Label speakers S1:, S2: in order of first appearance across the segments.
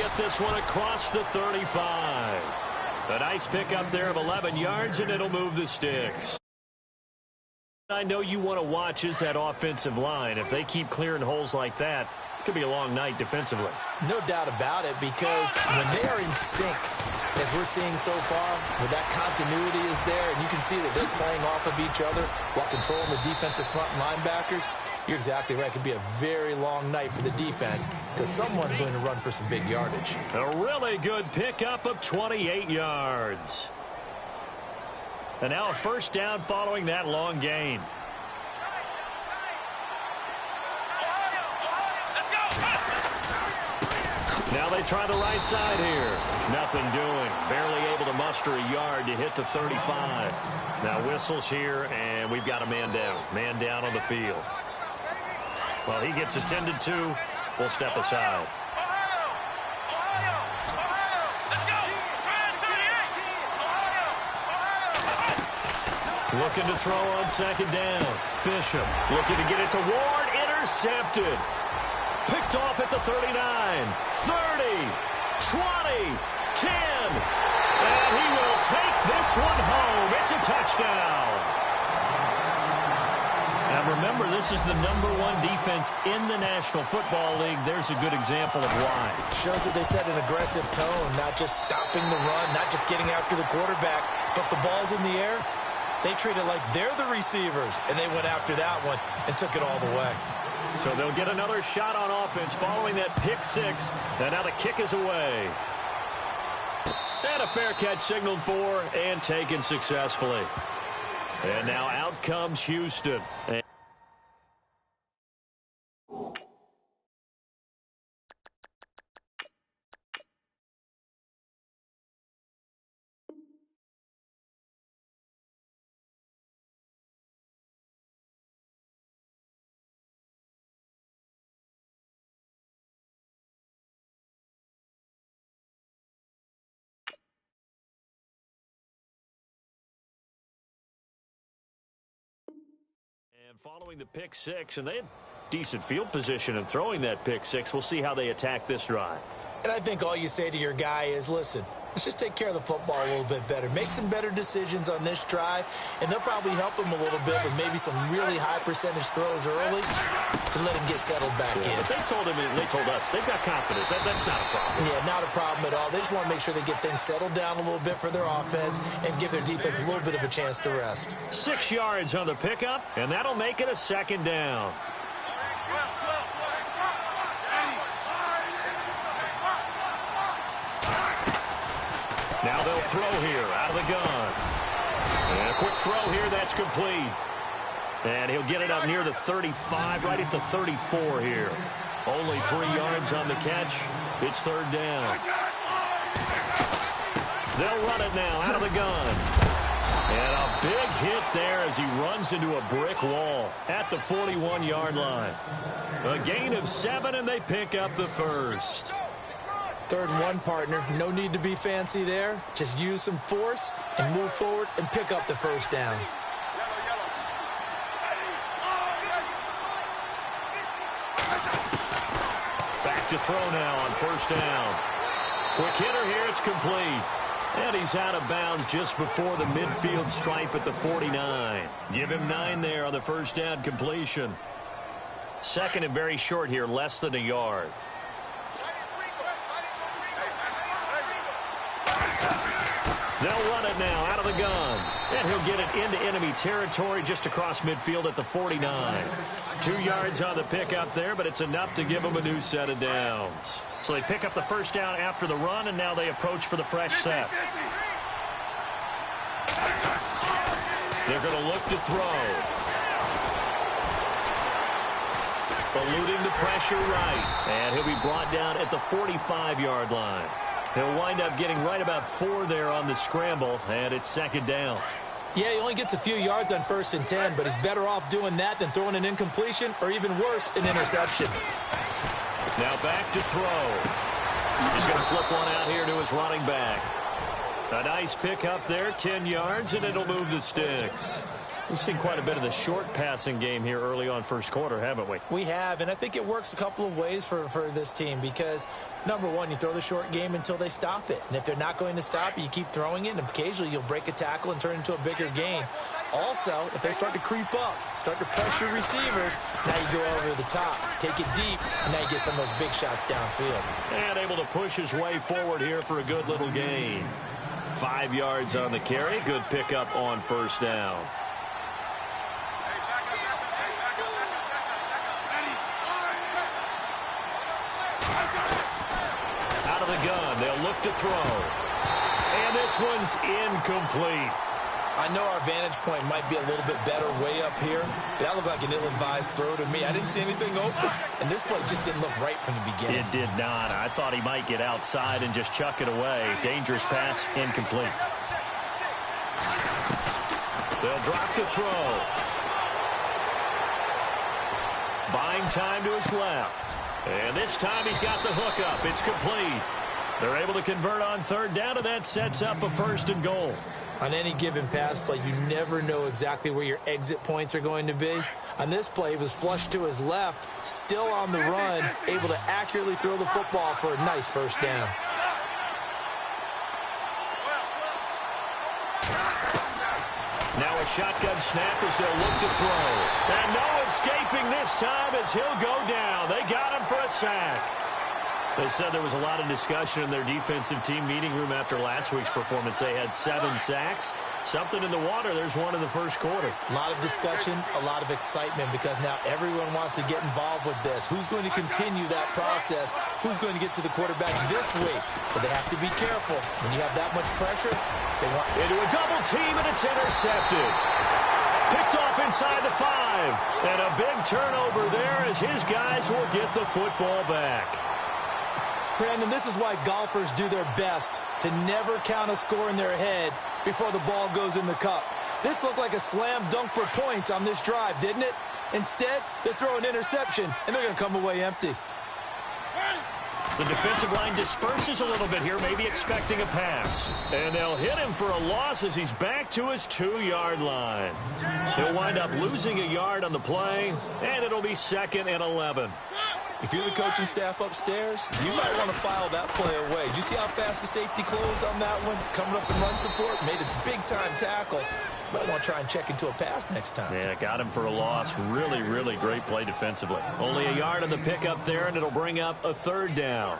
S1: get this one across the 35. A nice pickup there of 11 yards, and it'll move the sticks. I know you want to watch is that offensive line. If they keep clearing holes like that, it could be a long night defensively.
S2: No doubt about it, because when they are in sync, as we're seeing so far, where that continuity is there, and you can see that they're playing off of each other while controlling the defensive front linebackers, you're exactly right. It could be a very long night for the defense because someone's going to run for some big yardage.
S1: A really good pickup of 28 yards. And now a first down following that long gain. Now they try the right side here. Nothing doing. Barely able to muster a yard to hit the 35. Now whistles here, and we've got a man down. Man down on the field. Well, he gets attended to. We'll step aside. Looking to throw on second down. Bishop looking to get it to Ward. Intercepted. Picked off at the 39. 30. 20. 10. And he will take this one home. It's a touchdown. Now, remember, this is the #1 defense in the National Football League. There's a good example of why.
S2: Shows that they set an aggressive tone, not just stopping the run, not just getting after the quarterback, but the ball's in the air. They treat it like they're the receivers, and they went after that one and took it all the way.
S1: So they'll get another shot on offense following that pick six. And now the kick is away. And a fair catch signaled for and taken successfully. And now out comes Houston. And following the pick six, and they had decent field position in throwing that pick six. We'll see how they attack this drive.
S2: And I think all you say to your guy is, listen, let's just take care of the football a little bit better. Make some better decisions on this drive, and they'll probably help him a little bit with maybe some really high percentage throws early to let him get settled back in.
S1: They told him, and they told us, they've got confidence. That's not a problem.
S2: Yeah, not a problem at all. They just want to make sure they get things settled down a little bit for their offense and give their defense a little bit of a chance to rest.
S1: 6 yards on the pickup, and that'll make it a second down. Now they'll throw here out of the gun. And a quick throw here, that's complete. And he'll get it up near the 35, right at the 34 here. Only 3 yards on the catch. It's third down. They'll run it now out of the gun. And a big hit there as he runs into a brick wall at the 41-yard line. A gain of 7, and they pick up the first.
S2: 3rd and 1, partner. No need to be fancy there. Just use some force and move forward and pick up the first down.
S1: Back to throw now on first down. Quick hitter here. It's complete. And he's out of bounds just before the midfield stripe at the 49. Give him 9 there on the first down completion. Second and very short here, less than a yard. They'll run it now out of the gun. And he'll get it into enemy territory just across midfield at the 49. 2 yards on the pickup there, but it's enough to give them a new set of downs. So they pick up the first down after the run, and now they approach for the fresh set. They're going to look to throw. Eluding the pressure right. And he'll be brought down at the 45-yard line. He'll wind up getting right about 4 there on the scramble, and it's second down.
S2: Yeah, he only gets a few yards on 1st and 10, but he's better off doing that than throwing an incompletion or even worse, an interception.
S1: Now back to throw. He's going to flip one out here to his running back. A nice pick up there, 10 yards, and it'll move the sticks. We've seen quite a bit of the short passing game here early on first quarter, haven't we?
S2: We have, and I think it works a couple of ways for this team because, number one, you throw the short game until they stop it. And if they're not going to stop it, you keep throwing it, and occasionally you'll break a tackle and turn it into a bigger gain. Also, if they start to creep up, start to pressure receivers, now you go over the top, take it deep, and now you get some of those big shots downfield.
S1: And able to push his way forward here for a good little gain. 5 yards on the carry. Good pickup on first down. Out of the gun, they'll look to throw. And this one's incomplete.
S2: I know our vantage point might be a little bit better way up here, but that looked like an ill-advised throw to me. I didn't see anything open, and this play just didn't look right from the beginning.
S1: It did not. I thought he might get outside and just chuck it away. Dangerous pass, incomplete. They'll drop to throw. Buying time to his left. And this time he's got the hook up. It's complete. They're able to convert on third down, and that sets up a 1st and goal.
S2: On any given pass play, you never know exactly where your exit points are going to be. On this play, he was flushed to his left, still on the run, able to accurately throw the football for a nice 1st down.
S1: Now a shotgun snap as they'll look to throw. And no escaping this time as he'll go down. They got him for a sack. They said there was a lot of discussion in their defensive team meeting room after last week's performance. They had 7 sacks. Something in the water. There's one in the first quarter.
S2: A lot of discussion, a lot of excitement because now everyone wants to get involved with this. Who's going to continue that process? Who's going to get to the quarterback this week? But they have to be careful. When you have that much pressure, they want
S1: into a double team, and it's intercepted. Picked off inside the 5. And a big turnover there as his guys will get the football back.
S2: Brandon, this is why golfers do their best to never count a score in their head before the ball goes in the cup. This looked like a slam dunk for points on this drive, didn't it? Instead, they throw an interception, and they're going to come away empty.
S1: The defensive line disperses a little bit here, maybe expecting a pass. And they'll hit him for a loss as he's back to his 2-yard line. He'll wind up losing a yard on the play, and it'll be 2nd and 11.
S2: If you're the coaching staff upstairs, you might want to file that play away. Did you see how fast the safety closed on that one? Coming up in run support, made a big-time tackle. Might want to try and check into a pass next time.
S1: Yeah, got him for a loss. Really, really great play defensively. Only a yard on the pickup there, and it'll bring up a 3rd down.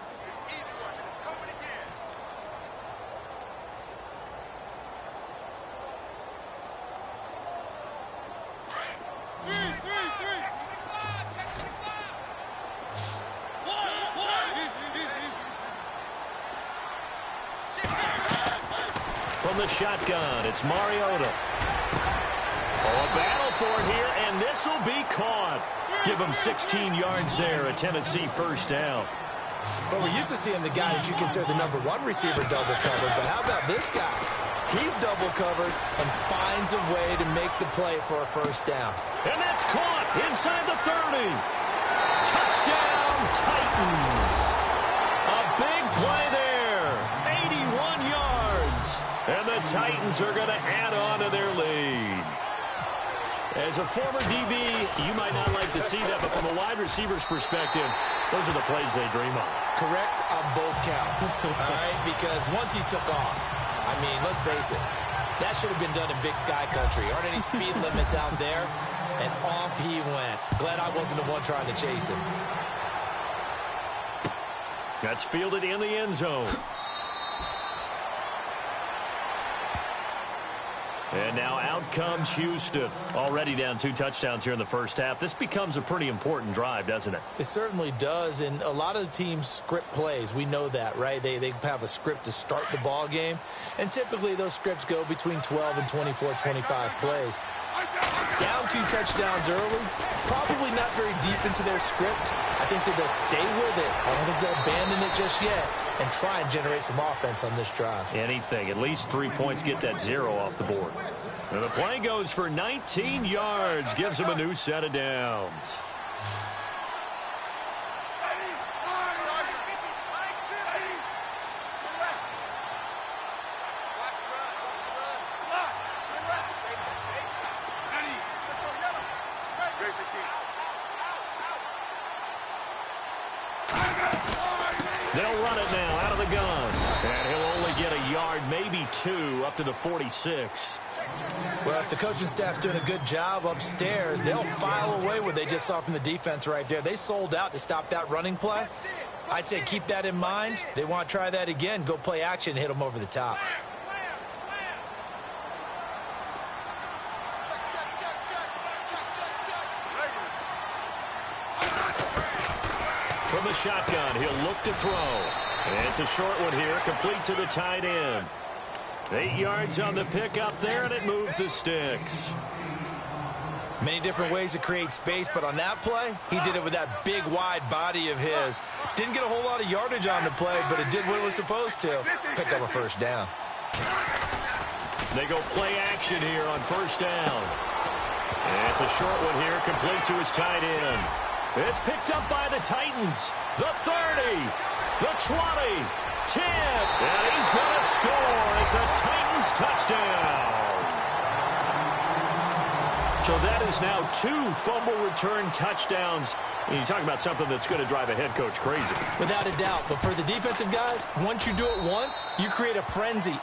S1: From the shotgun, it's Mariota. Oh, a battle for it here, and this will be caught. Give him 16 yards there, a Tennessee 1st down.
S2: Well, we're used to seeing the guy that you consider the number 1 receiver double covered, but how about this guy? He's double covered and finds a way to make the play for a 1st down.
S1: And that's caught inside the 30. Touchdown, Titans. A big play there, 81 yards. And the Titans are going to add on to their lead. As a former DB, you might not like to see that, but from a wide receiver's perspective, those are the plays they dream of.
S2: Correct on both counts, all right? Because once he took off, I mean, let's face it, that should have been done in Big Sky Country. Aren't any speed limits out there? And off he went. Glad I wasn't the one trying to chase him.
S1: That's fielded in the end zone. And now out comes Houston. Already down 2 touchdowns here in the first half. This becomes a pretty important drive, doesn't it?
S2: It certainly does, and a lot of the teams script plays. We know that, right? They have a script to start the ball game, and typically those scripts go between 12 and 24, 25 plays. Down 2 touchdowns early, probably not very deep into their script. I think that they'll stay with it. I don't think they'll abandon it just yet and try and generate some offense on this drive.
S1: Anything. At least 3 points, get that 0 off the board. And the play goes for 19 yards. Gives him a new set of downs. They'll run it now out of the gun. And he'll only get a yard, maybe 2, up to the 46.
S2: Well, if the coaching staff's doing a good job upstairs, they'll file away what they just saw from the defense right there. They sold out to stop that running play. I'd say keep that in mind. They want to try that again. Go play action and hit them over the top.
S1: From the shotgun, he'll look to throw. And it's a short one here, complete to the tight end. 8 yards on the pickup there, and it moves the sticks.
S2: Many different ways to create space, but on that play, he did it with that big, wide body of his. Didn't get a whole lot of yardage on the play, but it did what it was supposed to. Pick up a first down.
S1: They go play action here on first down. And it's a short one here, complete to his tight end. It's picked up by the Titans. The 30, the 20, 10, and he's going to score. It's a Titans touchdown. So that is now 2 fumble return touchdowns. And you talk about something that's going to drive a head coach crazy.
S2: Without a doubt. But for the defensive guys, once you do it once, you create a frenzy.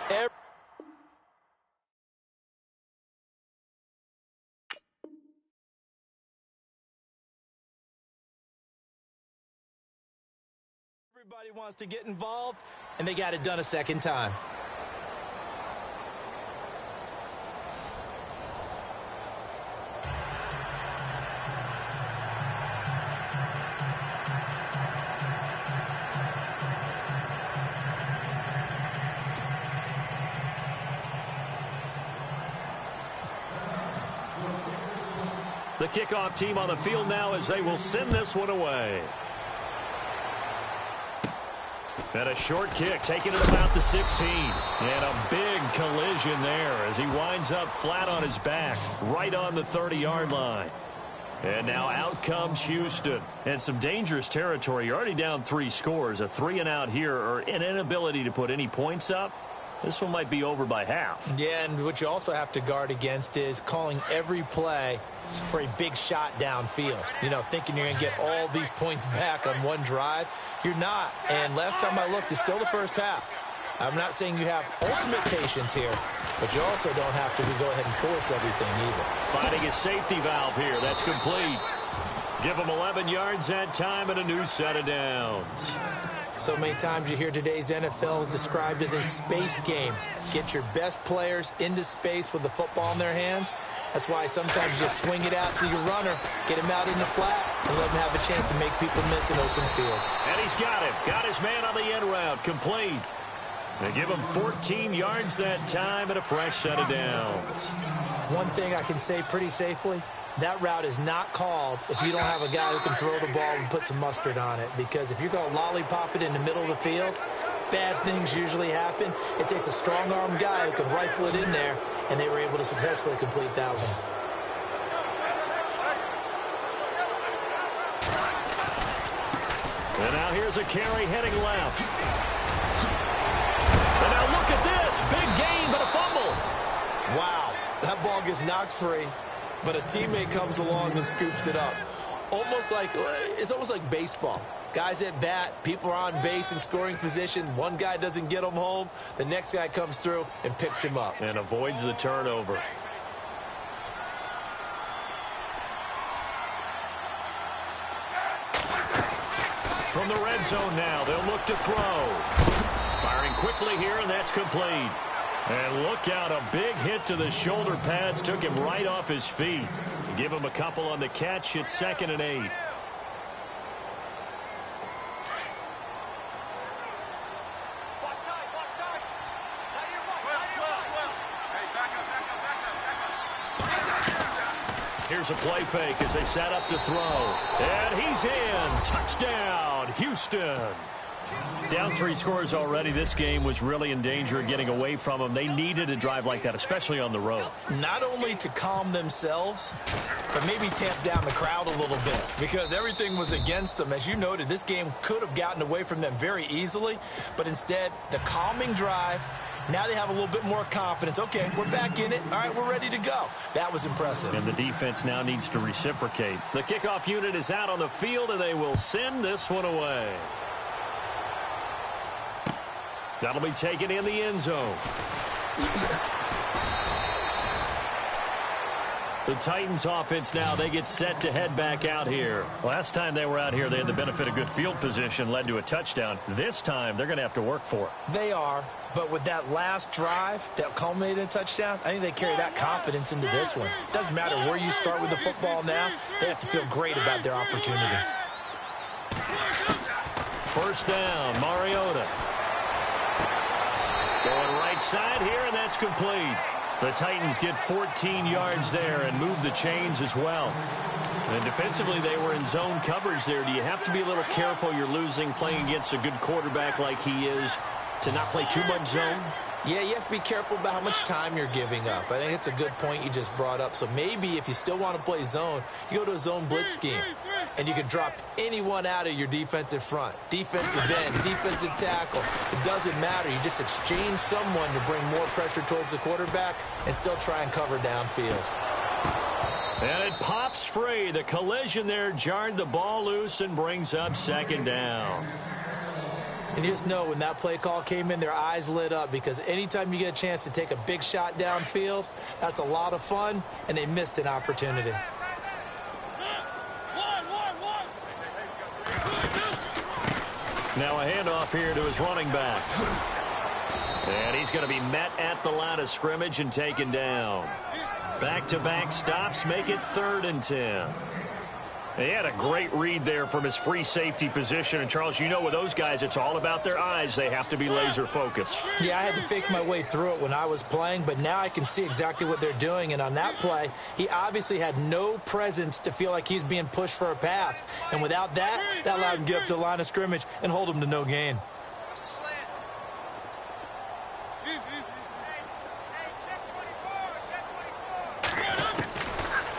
S2: Everybody wants to get involved, and they got it done a second time.
S1: The kickoff team on the field now as they will send this one away. And a short kick, taking it about the 16. And a big collision there as he winds up flat on his back, right on the 30-yard line. And now out comes Houston. And some dangerous territory. You're already down 3 scores. A 3-and-out here, or an inability to put any points up. This one might be over by half.
S2: Yeah, and what you also have to guard against is calling every play for a big shot downfield. You know, thinking you're going to get all these points back on one drive. You're not. And last time I looked, it's still the first half. I'm not saying you have ultimate patience here, but you also don't have to go ahead and force everything either.
S1: Finding a safety valve here. That's complete. Give them 11 yards that time and a new set of downs.
S2: So many times you hear today's NFL described as a space game. Get your best players into space with the football in their hands. That's why sometimes you just swing it out to your runner, get him out in the flat, and let him have a chance to make people miss an open field.
S1: And he's got him. Got his man on the end route. Complete. They give him 14 yards that time and a fresh set of downs.
S2: One thing I can say pretty safely, that route is not called if you don't have a guy who can throw the ball and put some mustard on it. Because if you're going to lollipop it in the middle of the field, bad things usually happen. It takes a strong-arm guy who can rifle it in there, and they were able to successfully complete that one.
S1: And now here's a carry heading left. And now look at this. Big gain, but a fumble.
S2: Wow, that ball gets knocked free, but a teammate comes along and scoops it up. It's almost like baseball. Guys at bat, people are on base in scoring position. One guy doesn't get him home. The next guy comes through and picks him up.
S1: And avoids the turnover. From the red zone now, they'll look to throw. Firing quickly here, and that's complete. And look out, a big hit to the shoulder pads took him right off his feet. Give him a couple on the catch. It's 2nd and 8. Here's a play fake as they set up to throw. And he's in. Touchdown, Houston. Down 3 scores already. This game was really in danger of getting away from them. They needed a drive like that, especially on the road.
S2: Not only to calm themselves, but maybe tamp down the crowd a little bit because everything was against them. As you noted, this game could have gotten away from them very easily, but instead, the calming drive, now they have a little bit more confidence. Okay, we're back in it. All right, we're ready to go. That was impressive.
S1: And the defense now needs to reciprocate. The kickoff unit is out on the field, and they will send this one away. That'll be taken in the end zone. The Titans offense now, they get set to head back out here. Last time they were out here, they had the benefit of good field position, led to a touchdown. This time, they're going to have to work for it.
S2: They are, but with that last drive that culminated in a touchdown, I think they carry that confidence into this one. Doesn't matter where you start with the football now, they have to feel great about their opportunity.
S1: First down, Mariota. Going right side here, and that's complete. The Titans get 14 yards there and move the chains as well. And defensively, they were in zone coverage there. Do you have to be a little careful you're losing playing against a good quarterback like he is to not play too much zone?
S2: Yeah, you have to be careful about how much time you're giving up. I think it's a good point you just brought up. So maybe if you still want to play zone, you go to a zone blitz scheme. And you can drop anyone out of your defensive front. Defensive end, defensive tackle. It doesn't matter. You just exchange someone to bring more pressure towards the quarterback and still try and cover downfield.
S1: And it pops free. The collision there jarred the ball loose and brings up second down.
S2: And you just know when that play call came in, their eyes lit up because anytime you get a chance to take a big shot downfield, that's a lot of fun, and they missed an opportunity.
S1: Now a handoff here to his running back. And he's going to be met at the line of scrimmage and taken down. Back-to-back stops make it 3rd and 10. He had a great read there from his free safety position. And, Charles, you know with those guys, it's all about their eyes. They have to be laser-focused.
S2: Yeah, I had to fake my way through it when I was playing, but now I can see exactly what they're doing. And on that play, he obviously had no presence to feel like he's being pushed for a pass. And without that, that allowed him to get up to the line of scrimmage and hold him to no gain.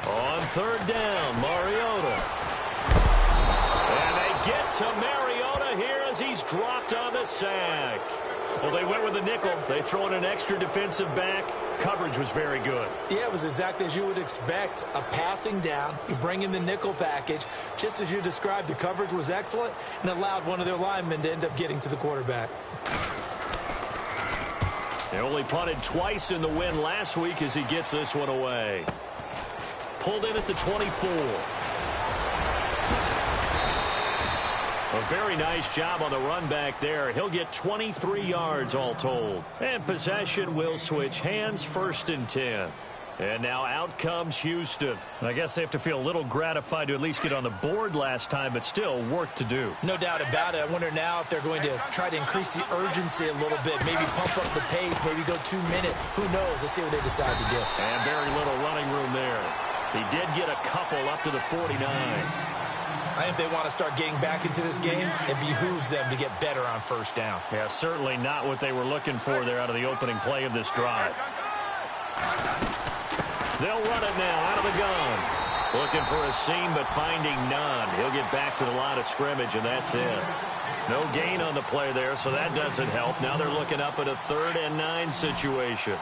S1: On 3rd down, Mariota. And they get to Mariota here as he's dropped on the sack. Well, they went with the nickel. They throw in an extra defensive back. Coverage was very good.
S2: Yeah, it was exactly as you would expect. A passing down. You bring in the nickel package. Just as you described, the coverage was excellent and allowed one of their linemen to end up getting to the quarterback.
S1: They only punted twice in the win last week as he gets this one away. Pulled in at the 24. A very nice job on the run back there. He'll get 23 yards all told. And possession will switch hands, 1st and 10. And now out comes Houston. I guess they have to feel a little gratified to at least get on the board last time, but still work to do.
S2: No doubt about it. I wonder now if they're going to try to increase the urgency a little bit, maybe pump up the pace, maybe go 2-minute. Who knows? Let's see what they decide to do.
S1: And very little running room there. He did get a couple up to the 49.
S2: I think they want to start getting back into this game. It behooves them to get better on 1st down.
S1: Yeah, certainly not what they were looking for there out of the opening play of this drive. They'll run it now out of the gun. Looking for a seam, but finding none. He'll get back to the line of scrimmage, and that's it. No gain on the play there, so that doesn't help. Now they're looking up at a 3rd and 9 situation.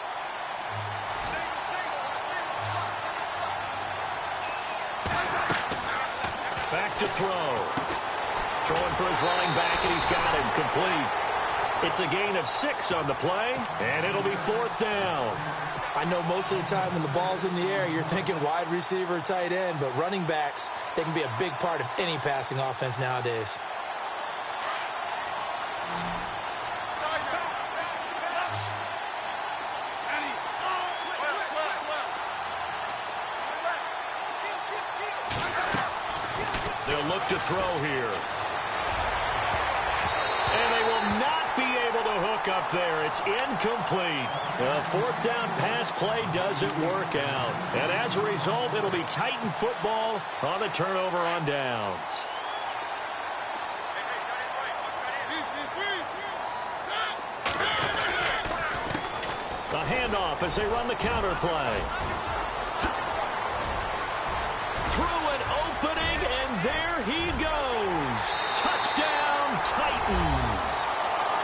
S1: Back to throw. Throwing for his running back, and he's got him complete. It's a gain of 6 on the play, and it'll be 4th down.
S2: I know most of the time when the ball's in the air, you're thinking wide receiver, tight end, but running backs, they can be a big part of any passing offense nowadays.
S1: They'll look to throw here. And they will not be able to hook up there. It's incomplete. The 4th down pass play doesn't work out. And as a result, it'll be Titan football on the turnover on downs. The handoff as they run the counter play. Through an opening, and there he goes. Touchdown, Titans.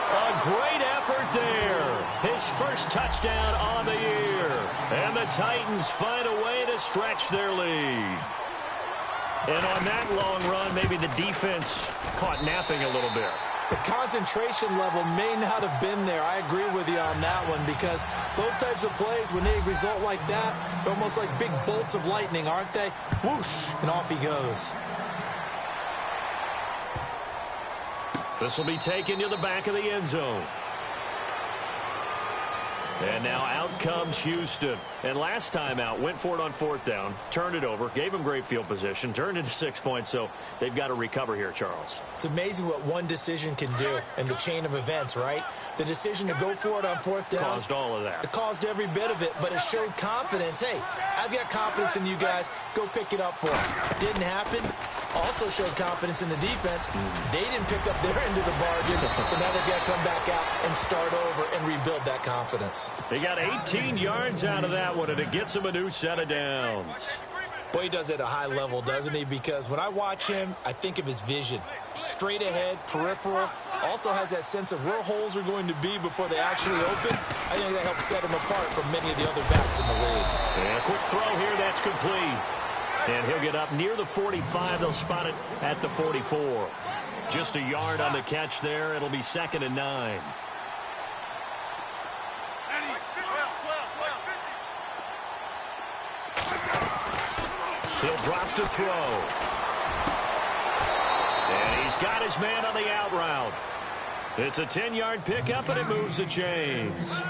S1: A great effort there. His first touchdown on the year. And the Titans find a way to stretch their lead. And on that long run, maybe the defense caught napping a little bit.
S2: The concentration level may not have been there. I agree with you on that one, because those types of plays, when they result like that, they're almost like big bolts of lightning, aren't they? Whoosh, and off he goes.
S1: This will be taken to the back of the end zone. And now out comes Houston. And last time out, went for it on 4th down, turned it over, gave them great field position, turned into 6 points, so they've got to recover here, Charles.
S2: It's amazing what one decision can do in the chain of events, right? The decision to go for it on 4th down
S1: caused all of that.
S2: It caused every bit of it, but it showed confidence. Hey, I've got confidence in you guys. Go pick it up for them. Didn't happen. Also showed confidence in the defense. They didn't pick up their end of the bargain, so now they've got to come back out and start over and rebuild that confidence.
S1: They got 18 yards out of that one, and it gets them a new set of downs.
S2: Boy, he does it at a high level, doesn't he? Because when I watch him, I think of his vision. Straight ahead, peripheral. Also has that sense of where holes are going to be before they actually open. I think that helps set him apart from many of the other backs in the league.
S1: And a quick throw here, that's complete. And he'll get up near the 45. They'll spot it at the 44. Just a yard on the catch there. It'll be 2nd and 9. He'll drop to throw. And he's got his man on the out route. It's a 10-yard pickup, and it moves the chains.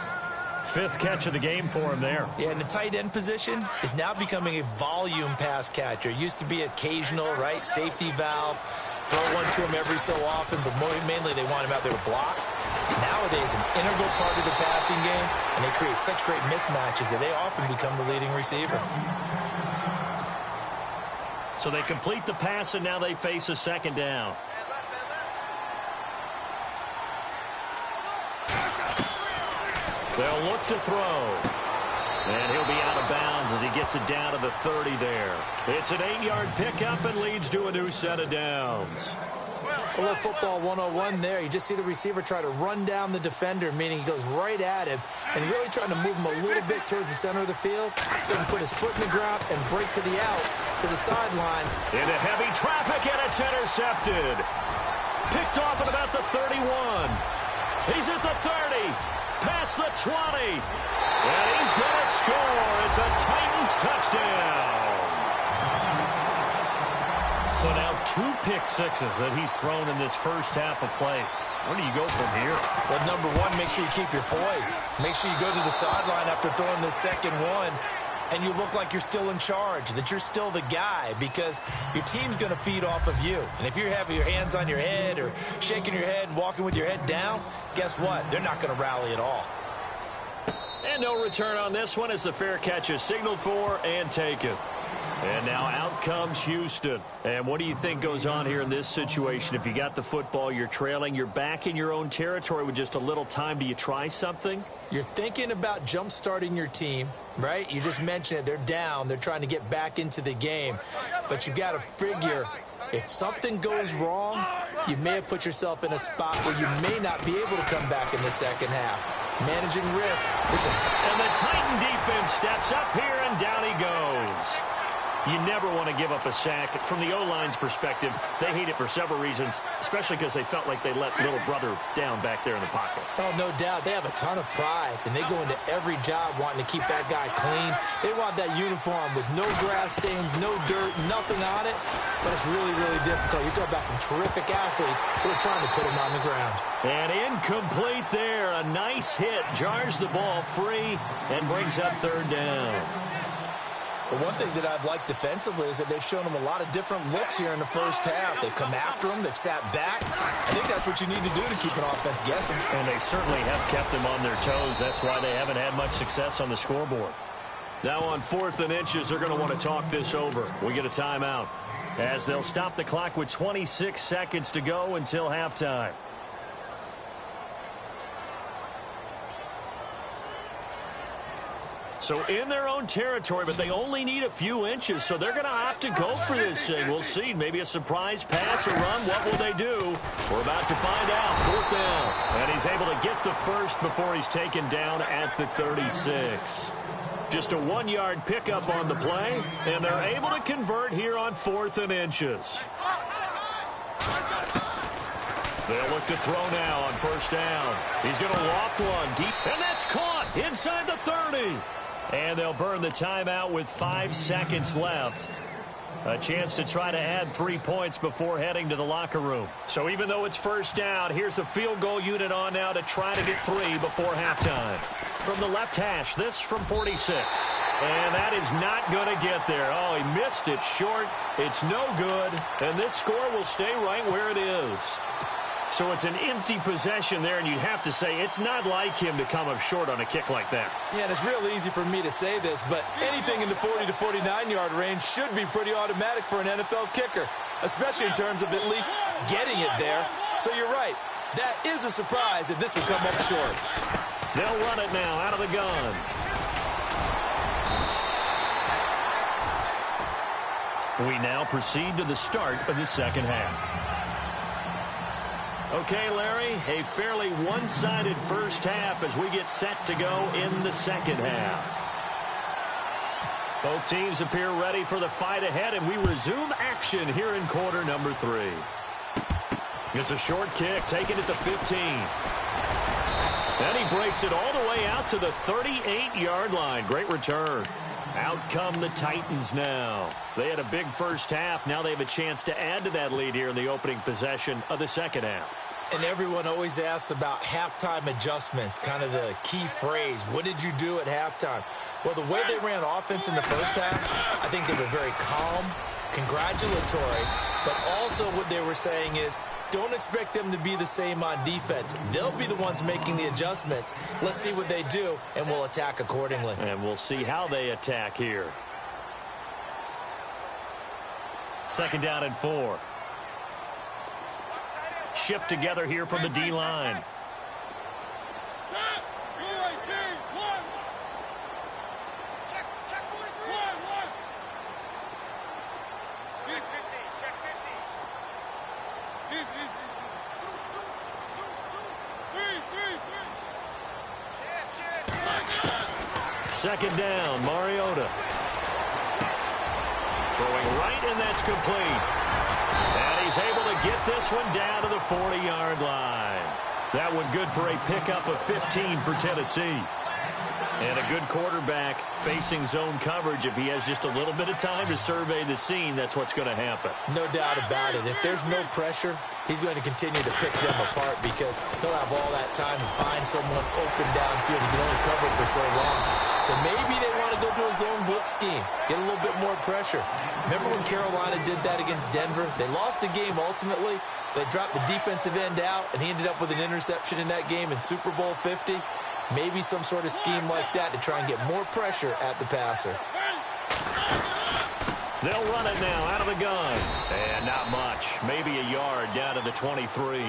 S1: 5th catch of the game for him there.
S2: Yeah, and the tight end position is now becoming a volume pass catcher. It used to be occasional, right? Safety valve. Throw one to him every so often, but mainly they want him out there to block. Nowadays, an integral part of the passing game, and they create such great mismatches that they often become the leading receiver.
S1: So they complete the pass, and now they face a 2nd down. They'll look to throw. And he'll be out of bounds as he gets it down to the 30 there. It's an 8-yard pickup and leads to a new set of downs.
S2: A little football 101 there. You just see the receiver try to run down the defender, meaning he goes right at him and really trying to move him a little bit towards the center of the field so he can put his foot in the ground and break to the out, to the sideline.
S1: Into heavy traffic, and it's intercepted. Picked off at about the 31. He's at the 30. Past the 20. And he's going to score. It's a Titans touchdown. So now 2 pick sixes that he's thrown in this first half of play. Where do you go from here?
S2: Well, number one, make sure you keep your poise. Make sure you go to the sideline after throwing the second one, and you look like you're still in charge, that you're still the guy, because your team's going to feed off of you. And if you're having your hands on your head or shaking your head and walking with your head down, guess what? They're not going to rally at all.
S1: And no return on this one as the fair catch is signaled for and taken. And now out comes Houston. And what do you think goes on here in this situation? If you got the football, you're trailing, you're back in your own territory with just a little time. Do you try something?
S2: You're thinking about jump-starting your team, right? You just mentioned it. They're down. They're trying to get back into the game. But you got to figure, if something goes wrong, you may have put yourself in a spot where you may not be able to come back in the second half. Managing risk. Listen.
S1: And the Titan defense steps up here, and down he goes. You never want to give up a sack. From the O-line's perspective, they hate it for several reasons, especially because they felt like they let little brother down back there in the pocket.
S2: Oh, no doubt. They have a ton of pride, and they go into every job wanting to keep that guy clean. They want that uniform with no grass stains, no dirt, nothing on it, but it's really, really difficult. You're talking about some terrific athletes who are trying to put him on the ground.
S1: And incomplete there. A nice hit. Jars the ball free and brings up 3rd down.
S2: Well, one thing that I've liked defensively is that they've shown them a lot of different looks here in the first half. They've come after them. They've sat back. I think that's what you need to do to keep an offense guessing.
S1: And they certainly have kept them on their toes. That's why they haven't had much success on the scoreboard. Now on 4th and inches, they're going to want to talk this over. We get a timeout as they'll stop the clock with 26 seconds to go until halftime. So in their own territory, but they only need a few inches, so they're going to opt to go for this thing. We'll see. Maybe a surprise pass or run. What will they do? We're about to find out. 4th down. And he's able to get the first before he's taken down at the 36. Just a 1-yard pickup on the play, and they're able to convert here on 4th and inches. They'll look to throw now on first down. He's going to loft one deep, and that's caught inside the 30. And they'll burn the timeout with 5 seconds left. A chance to try to add 3 points before heading to the locker room. So even though it's first down, here's the field goal unit on now to try to get 3 before halftime. From the left hash, this from 46. And that is not going to get there. Oh, he missed it short. It's no good. And this score will stay right where it is. So it's an empty possession there, and you'd have to say it's not like him to come up short on a kick like that.
S2: Yeah, and it's real easy for me to say this, but anything in the 40 to 49-yard range should be pretty automatic for an NFL kicker, especially in terms of at least getting it there. So you're right. That is a surprise if this would come up short.
S1: They'll run it now out of the gun. We now proceed to the start of the second half. Okay, Larry, a fairly one-sided first half as we get set to go in the second half. Both teams appear ready for the fight ahead, and we resume action here in quarter number 3. It's a short kick, taken at the 15. And he breaks it all the way out to the 38-yard line. Great return. Out come the Titans now. They had a big first half. Now they have a chance to add to that lead here in the opening possession of the second half.
S2: And everyone always asks about halftime adjustments, kind of the key phrase. What did you do at halftime? Well, the way they ran offense in the first half, I think they were very calm, congratulatory, but also what they were saying is, don't expect them to be the same on defense. They'll be the ones making the adjustments. Let's see what they do, and we'll attack accordingly.
S1: And we'll see how they attack here. Second down and 4. Shift together here from the D-line. Second down, Mariota. Throwing right, and that's complete. And he's able to get this one down to the 40-yard line. That one good for a pickup of 15 for Tennessee. And a good quarterback facing zone coverage. If he has just a little bit of time to survey the scene, that's what's going to happen.
S2: No doubt about it. If there's no pressure, he's going to continue to pick them apart because he'll have all that time to find someone open downfield. He can only cover it for so long. So maybe they want to go to a zone blitz scheme, get a little bit more pressure. Remember when Carolina did that against Denver? They lost the game ultimately. They dropped the defensive end out, and he ended up with an interception in that game in Super Bowl 50. Maybe some sort of scheme like that to try and get more pressure at the passer.
S1: They'll run it now out of the gun. And not much. Maybe a yard down to the 23.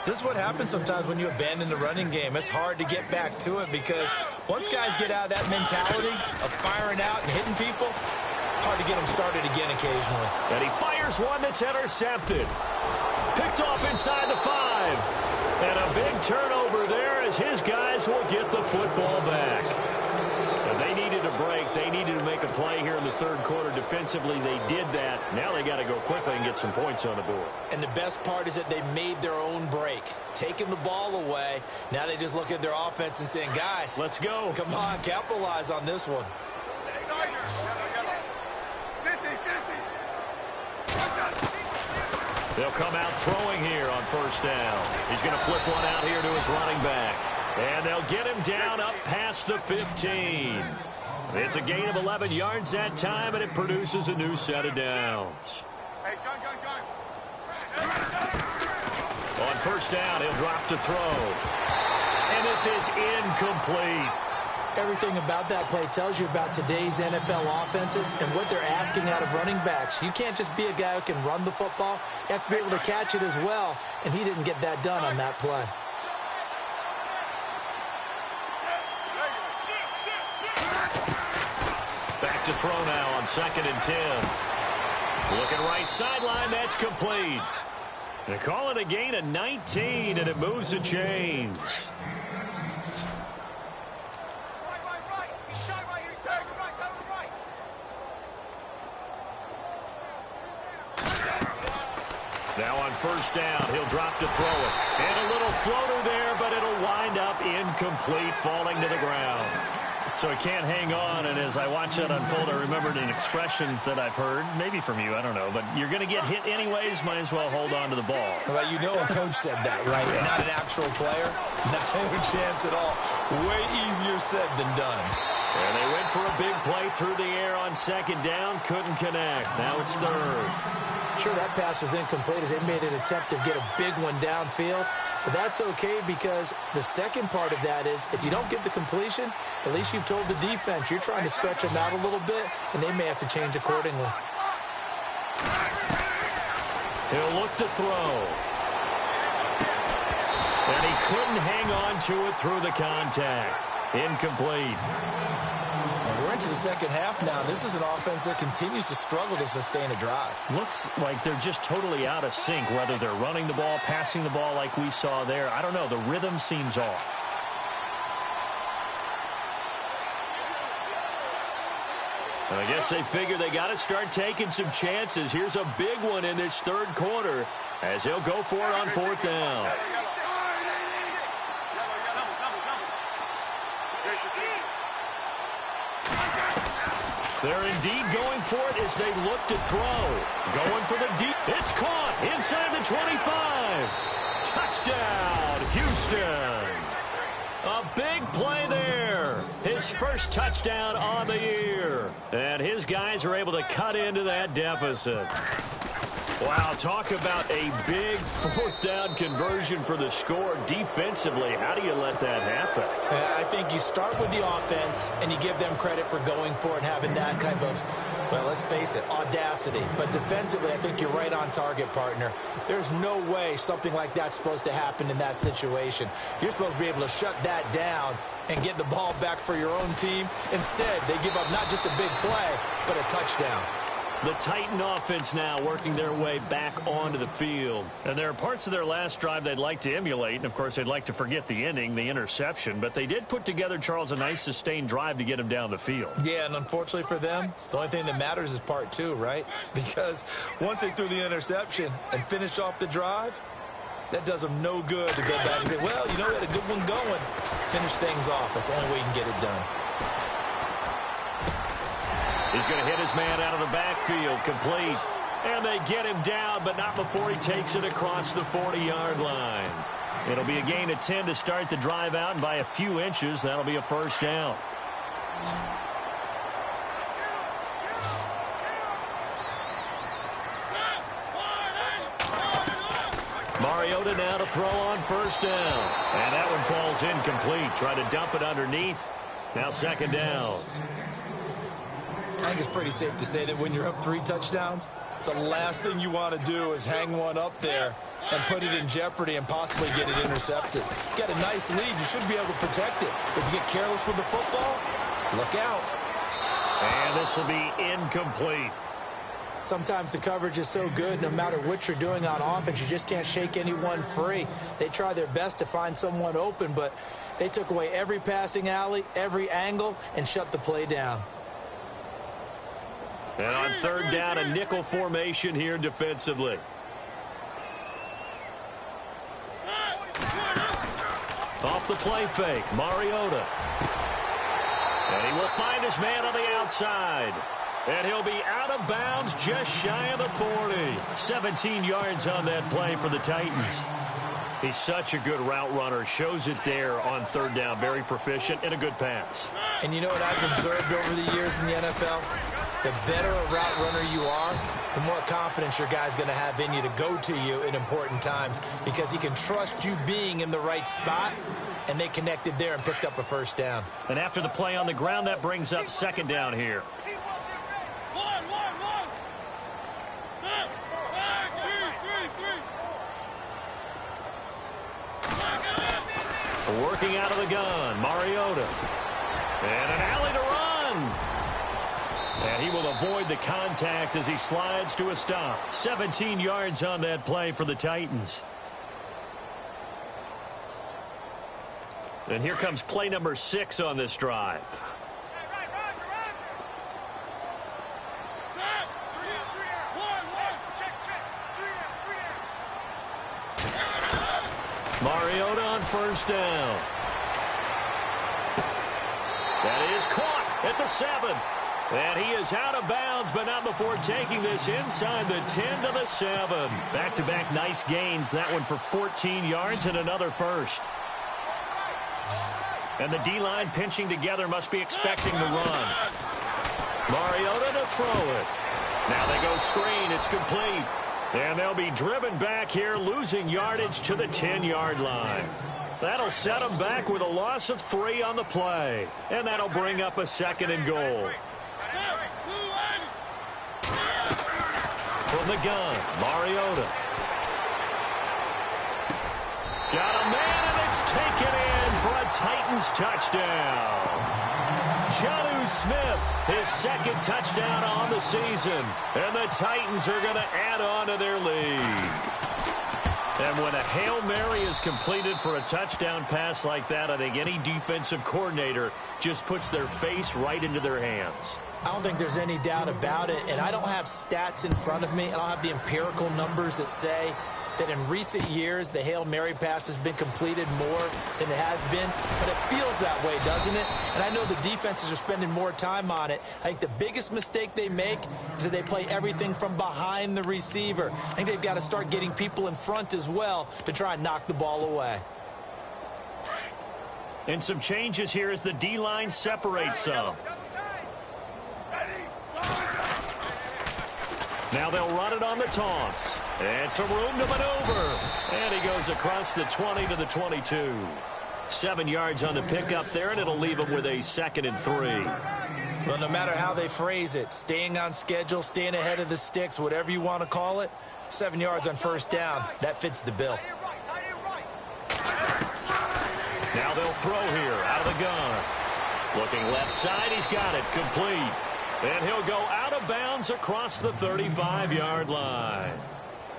S2: This is what happens sometimes when you abandon the running game. It's hard to get back to it because once guys get out of that mentality of firing out and hitting people, hard to get them started again occasionally.
S1: And he fires one that's intercepted. Picked off inside the 5. And a big turnover there as his guys will get the football back. And they needed a break. They needed to make a play here in the third quarter. Defensively, they did that. Now they got to go quickly and get some points on the board.
S2: And the best part is that they made their own break. Taking the ball away. Now they just look at their offense and saying, guys,
S1: let's go.
S2: Come on, capitalize on this one.
S1: They'll come out throwing here on first down. He's going to flip one out here to his running back. And they'll get him down up past the 15. It's a gain of 11 yards that time, and it produces a new set of downs.
S3: Hey, gun.
S1: On first down, he'll drop to throw. And this is incomplete.
S2: Everything about that play tells you about today's NFL offenses and what they're asking out of running backs. You can't just be a guy who can run the football. You have to be able to catch it as well, and he didn't get that done on that play.
S1: Back to throw now on 2nd and 10. Looking right sideline, that's complete. They call it a gain of 19, and it moves the chains. Now on first down, he'll drop to throw it. And a little floater there, but it'll wind up incomplete, falling to the ground. So he can't hang on, and as I watch that unfold, I remembered an expression that I've heard, maybe from you, I don't know, but you're going to get hit anyways, might as well hold on to the ball.
S2: Well, you know a coach said that, right? Yeah. Not an actual player. No chance at all. Way easier said than done.
S1: And they went for a big play through the air on second down, couldn't connect. Now it's third.
S2: Sure, that pass was incomplete as they made an attempt to get a big one downfield. But that's okay because the second part of that is if you don't get the completion, at least you've told the defense you're trying to stretch them out a little bit, and they may have to change accordingly.
S1: He'll look to throw. And he couldn't hang on to it through the contact. Incomplete.
S2: And we're into the second half now. This is an offense that continues to struggle to sustain a drive.
S1: Looks like they're just totally out of sync, whether they're running the ball, passing the ball like we saw there. I don't know. The rhythm seems off. I guess they figure they got to start taking some chances. Here's a big one in this third quarter as he'll go for it on fourth down. They're indeed going for it as they look to throw. Going for the deep. It's caught inside the 25. Touchdown, Houston. A big play there. His first touchdown on the year. And his guys are able to cut into that deficit. Wow, talk about a big fourth down conversion for the score defensively. How do you let that happen?
S2: I think you start with the offense, and you give them credit for going for it and having that kind of, well, let's face it, audacity. But defensively, I think you're right on target, partner. There's no way something like that's supposed to happen in that situation. You're supposed to be able to shut that down and get the ball back for your own team. Instead, they give up not just a big play, but a touchdown.
S1: The Titan offense now working their way back onto the field. And there are parts of their last drive they'd like to emulate. And, of course, they'd like to forget the ending, the interception. But they did put together, Charles, a nice sustained drive to get him down the field.
S2: Yeah, and unfortunately for them, the only thing that matters is part two, right? Because once they threw the interception and finished off the drive, that does them no good to go back and say, well, you know, we had a good one going. Finish things off. That's the only way you can get it done.
S1: He's going to hit his man out of the backfield, complete. And they get him down, but not before he takes it across the 40-yard line. It'll be a gain of 10 to start the drive out, and by a few inches, that'll be a first down. Mariota now to throw on first down. And that one falls incomplete. Try to dump it underneath. Now second down.
S2: I think it's pretty safe to say that when you're up 3 touchdowns, the last thing you want to do is hang one up there and put it in jeopardy and possibly get it intercepted. You got a nice lead. You should be able to protect it. If you get careless with the football, look out.
S1: And this will be incomplete.
S2: Sometimes the coverage is so good, no matter what you're doing on offense, you just can't shake anyone free. They try their best to find someone open, but they took away every passing alley, every angle, and shut the play down.
S1: And on third down, a nickel formation here defensively. Off the play fake, Mariota. And he will find his man on the outside. And he'll be out of bounds just shy of the 40. 17 yards on that play for the Titans. He's such a good route runner. Shows it there on third down. Very proficient and a good pass.
S2: And you know what I've observed over the years in the NFL? The better a route runner you are, the more confidence your guy's going to have in you to go to you in important times because he can trust you being in the right spot, and they connected there and picked up a first down.
S1: And after the play on the ground, that brings up second down here. Working out of the gun, Mariota. And an alley to run. And he will avoid the contact as he slides to a stop. 17 yards on that play for the Titans. And here comes play number 6 on this drive. Mariota on first down. That is caught at the 7. And he is out of bounds, but not before taking this inside the 10 to the 7. Back-to-back nice gains. That one for 14 yards and another first. And the D-line pinching together must be expecting the run. Mariota to throw it. Now they go screen. It's complete. And they'll be driven back here, losing yardage to the 10-yard line. That'll set them back with a loss of 3 on the play. And that'll bring up a 2nd and goal. From the gun, Mariota. Got a man, and it's taken in for a Titans touchdown. Jonnu Smith, his 2nd touchdown on the season. And the Titans are going to add on to their lead. And when a Hail Mary is completed for a touchdown pass like that, I think any defensive coordinator just puts their face right into their hands.
S2: I don't think there's any doubt about it, and I don't have stats in front of me. I don't have the empirical numbers that say that in recent years the Hail Mary pass has been completed more than it has been, but it feels that way, doesn't it? And I know the defenses are spending more time on it. I think the biggest mistake they make is that they play everything from behind the receiver. I think they've got to start getting people in front as well to try and knock the ball away.
S1: And some changes here as the D-line separates some. Now they'll run it on the toss. And some room to maneuver. And he goes across the 20 to the 22. 7 yards on the pickup there, and it'll leave him with a 2nd and 3.
S2: Well, no matter how they phrase it, staying on schedule, staying ahead of the sticks, whatever you want to call it, 7 yards on first down, that fits the bill.
S1: Now they'll throw here out of the gun. Looking left side, he's got it, complete. And he'll go out of bounds across the 35-yard line.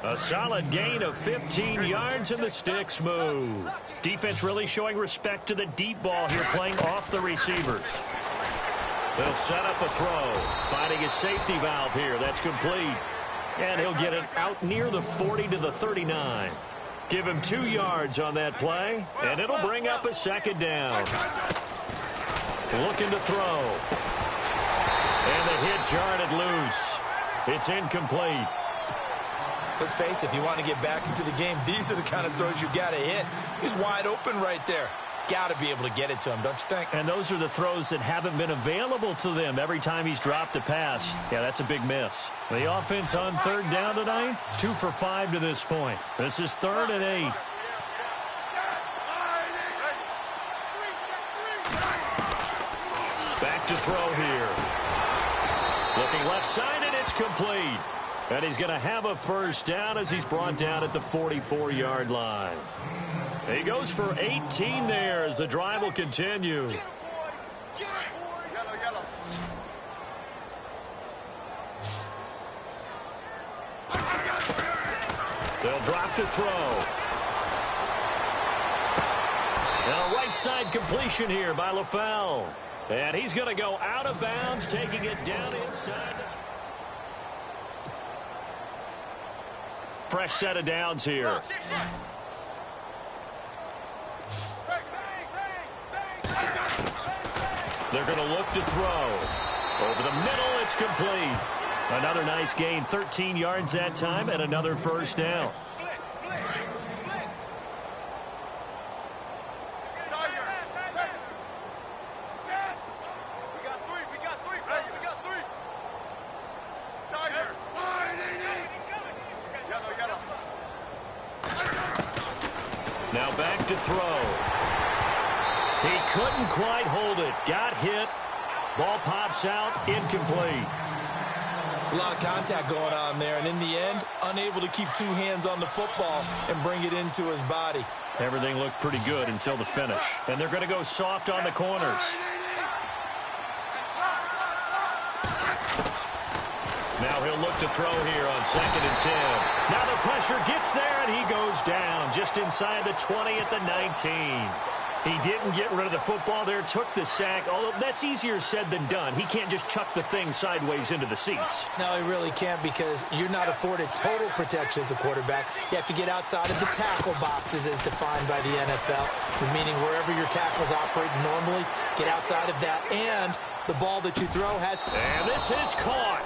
S1: A solid gain of 15 yards, and the sticks move. Defense really showing respect to the deep ball here, playing off the receivers. They'll set up a throw, finding a safety valve here. That's complete. And he'll get it out near the 40 to the 39. Give him 2 yards on that play, and it'll bring up a 2nd down. Looking to throw. And the hit jarred it loose. It's incomplete.
S2: Let's face it, if you want to get back into the game, these are the kind of throws you got to hit. He's wide open right there. Got to be able to get it to him, don't you think?
S1: And those are the throws that haven't been available to them every time he's dropped a pass. Yeah, that's a big miss. The offense on 3rd down tonight, 2 for 5 to this point. This is 3rd and 8. Back to throw here. Looking left side, and it's complete. And he's going to have a first down as he's brought down at the 44-yard line. He goes for 18 there as the drive will continue. They'll drop to throw. And a right side completion here by LaFell. And he's going to go out of bounds, taking it down inside. Fresh set of downs here. They're going to look to throw. Over the middle, it's complete. Another nice gain, 13 yards that time, and another first down. Now back to throw. He couldn't quite hold it. Got hit. Ball pops out. Incomplete.
S2: It's a lot of contact going on there, and in the end, unable to keep 2 hands on the football and bring it into his body.
S1: Everything looked pretty good until the finish. And they're going to go soft on the corners. Now he'll look to throw here on 2nd and 10. Now the pressure gets there, and he goes down just inside the 20 at the 19. He didn't get rid of the football there, took the sack, although that's easier said than done. He can't just chuck the thing sideways into the seats.
S2: No, he really can't because you're not afforded total protection as a quarterback. You have to get outside of the tackle boxes as defined by the NFL, meaning wherever your tackles operate normally, get outside of that, and the ball that you throw has...
S1: And this is caught.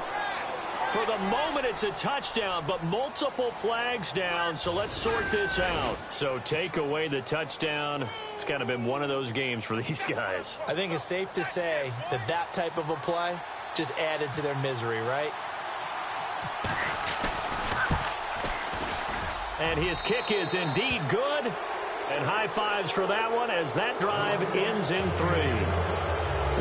S1: For the moment, it's a touchdown, but multiple flags down, so let's sort this out. So take away the touchdown. It's kind of been one of those games for these guys.
S2: I think it's safe to say that that type of a play just added to their misery, right?
S1: And his kick is indeed good. And high fives for that one as that drive ends in 3.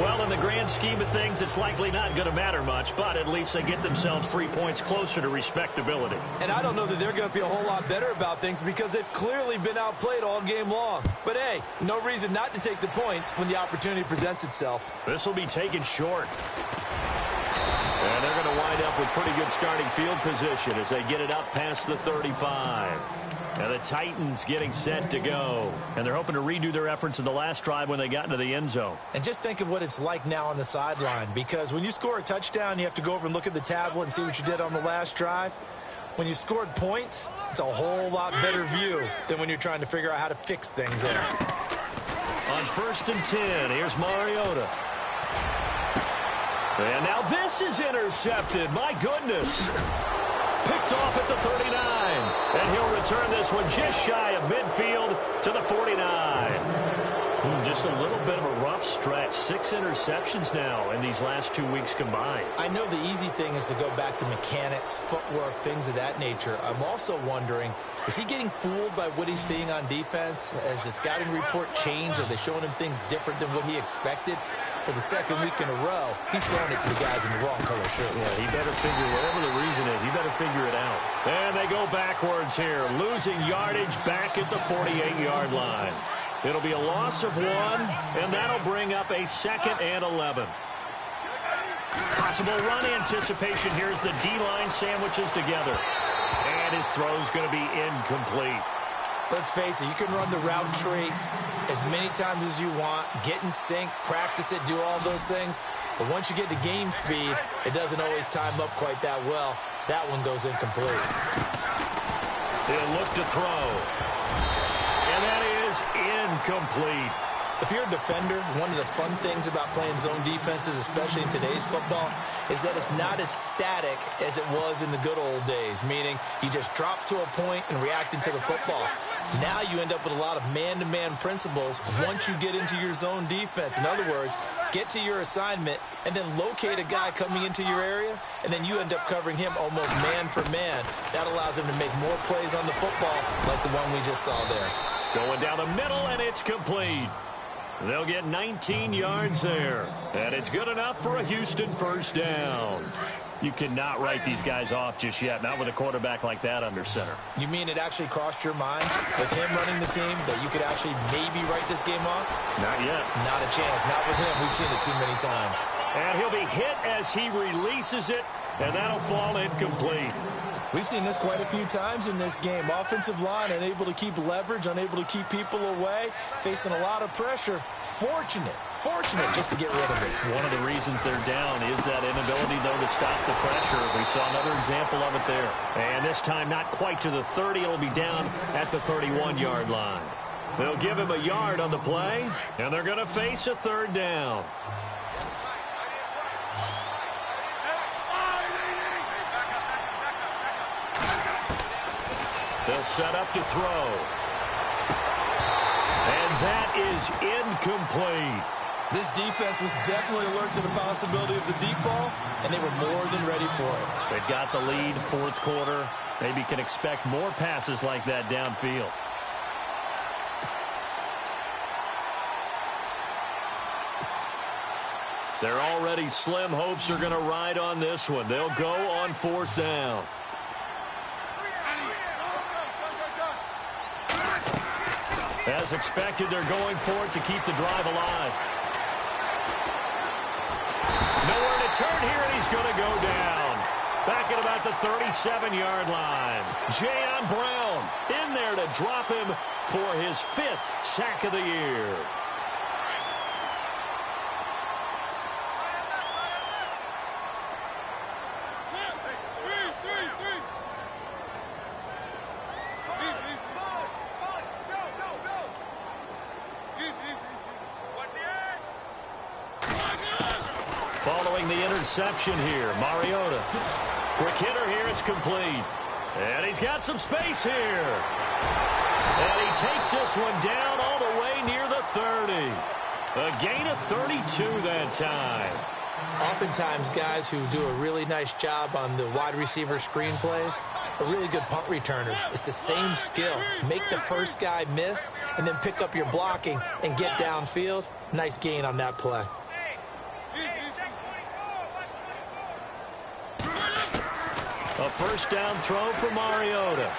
S1: Well, in the grand scheme of things, it's likely not going to matter much, but at least they get themselves 3 points closer to respectability.
S2: And I don't know that they're going to feel a whole lot better about things because they've clearly been outplayed all game long. But, hey, no reason not to take the points when the opportunity presents itself.
S1: This will be taken short. And they're going to wind up with pretty good starting field position as they get it up past the 35. And the Titans getting set to go. And they're hoping to redo their efforts in the last drive when they got into the end zone.
S2: And just think of what it's like now on the sideline, because when you score a touchdown, you have to go over and look at the tablet and see what you did on the last drive. When you scored points, it's a whole lot better view than when you're trying to figure out how to fix things there.
S1: On 1st and 10, here's Mariota. And now this is intercepted. My goodness. Picked off at the 39. And he'll return this one just shy of midfield to the 49. Just a little bit of a rough stretch. 6 interceptions now in these last 2 weeks combined.
S2: I know the easy thing is to go back to mechanics, footwork, things of that nature. I'm also wondering, is he getting fooled by what he's seeing on defense? Has the scouting report changed? Are they showing him things different than what he expected? For the second week in a row, he's throwing it to the guys in the wrong color shirt.
S1: Yeah, he better figure, whatever the reason is, he better figure it out. And they go backwards here, losing yardage back at the 48-yard line. It'll be a loss of 1, and that'll bring up a 2nd and 11. Possible run anticipation here as the D-line sandwiches together. And his throw's going to be incomplete.
S2: Let's face it, you can run the route tree as many times as you want, get in sync, practice it, do all those things. But once you get to game speed, it doesn't always time up quite that well. That one goes incomplete.
S1: He'll look to throw. And that is incomplete.
S2: If you're a defender, one of the fun things about playing zone defenses, especially in today's football, is that it's not as static as it was in the good old days, meaning you just drop to a point and reacted to the football. Now you end up with a lot of man-to-man principles once you get into your zone defense. In other words, get to your assignment and then locate a guy coming into your area, and then you end up covering him almost man for man. That allows him to make more plays on the football like the one we just saw there.
S1: Going down the middle, and it's complete. They'll get 19 yards there. And it's good enough for a Houston first down. You cannot write these guys off just yet, not with a quarterback like that under center.
S2: You mean it actually crossed your mind with him running the team that you could actually maybe write this game off?
S1: Not yet.
S2: Not a chance. Not with him. We've seen it too many times.
S1: And he'll be hit as he releases it, and that'll fall incomplete.
S2: We've seen this quite a few times in this game. Offensive line unable to keep leverage, unable to keep people away, facing a lot of pressure. Fortunate just to get rid of it.
S1: One of the reasons they're down is that inability, though, to stop the pressure. We saw another example of it there. And this time not quite to the 30. It'll be down at the 31-yard line. They'll give him a yard on the play, and they're going to face a 3rd down. They'll set up to throw. And that is incomplete.
S2: This defense was definitely alert to the possibility of the deep ball, and they were more than ready for it.
S1: They've got the lead, 4th quarter. Maybe can expect more passes like that downfield. They're already slim hopes are going to ride on this one. They'll go on 4th down. As expected, they're going for it to keep the drive alive. Nowhere to turn here, and he's going to go down. Back at about the 37-yard line. Jayon Brown in there to drop him for his 5th sack of the year. Following the interception here, Mariota. Quick hitter here, it's complete. And he's got some space here. And he takes this one down all the way near the 30. A gain of 32 that time.
S2: Oftentimes, guys who do a really nice job on the wide receiver screen plays are really good punt returners. It's the same skill. Make the first guy miss and then pick up your blocking and get downfield. Nice gain on that play.
S1: A first down throw for Mariota.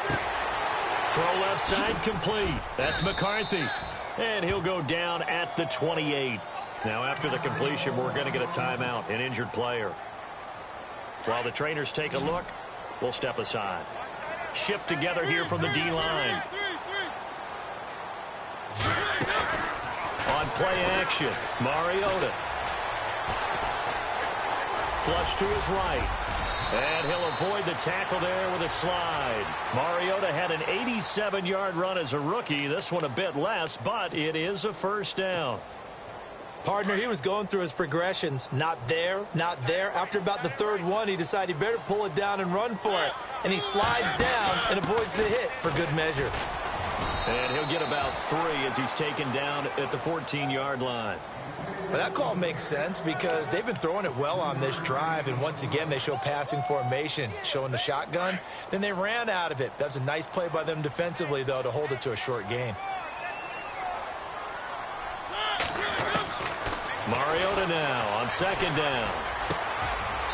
S1: Throw left side complete. That's McCarthy. And he'll go down at the 28. Now after the completion, we're going to get a timeout, an injured player. While the trainers take a look, we'll step aside. Shift together here from the D-line. On play action, Mariota. Flush to his right. And he'll avoid the tackle there with a slide. Mariota had an 87-yard run as a rookie. This one a bit less, but it is a first down.
S2: Partner, he was going through his progressions. Not there, not there. After about the third one, he decided he better pull it down and run for it. And he slides down and avoids the hit for good measure.
S1: And he'll get about 3 as he's taken down at the 14-yard line.
S2: But that call makes sense because they've been throwing it well on this drive, and once again they show passing formation, showing the shotgun. Then they ran out of it. That's a nice play by them defensively, though, to hold it to a short gain.
S1: Mariota now on second down.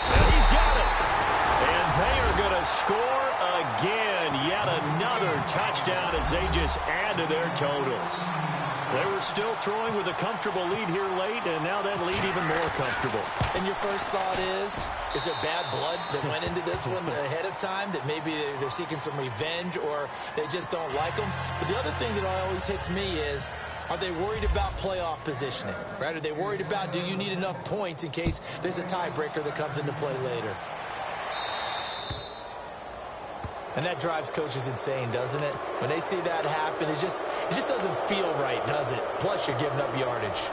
S1: And he's got it. And they are going to score again. Yet another touchdown as they just add to their totals. They were still throwing with a comfortable lead here late, and now that lead even more comfortable.
S2: And your first thought is there bad blood that went into this one ahead of time, that maybe they're seeking some revenge or they just don't like them? But the other thing that always hits me is, are they worried about playoff positioning? Right? Are they worried about, do you need enough points in case there's a tiebreaker that comes into play later? And that drives coaches insane, doesn't it? When they see that happen, it just doesn't feel right, does it? Plus, you're giving up yardage.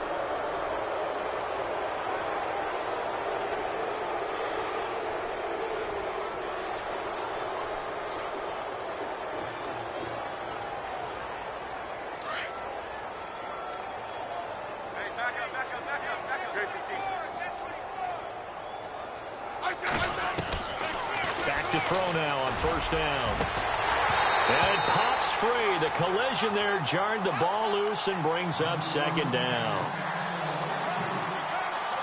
S3: Hey, back up. Great 15.
S1: Back to throw now on first down. And it pops free. The collision there jarred the ball loose and brings up second down.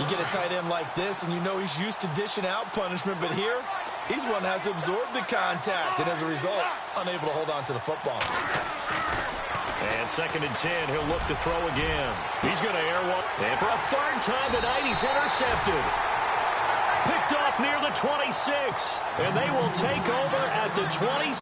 S2: You get a tight end like this, and you know he's used to dishing out punishment, but here, he's one that has to absorb the contact, and as a result, unable to hold on to the football.
S1: And second and 10, he'll look to throw again. He's going to air one. And for a third time tonight, he's intercepted. Picked off near the 26. And they will take over at the 20.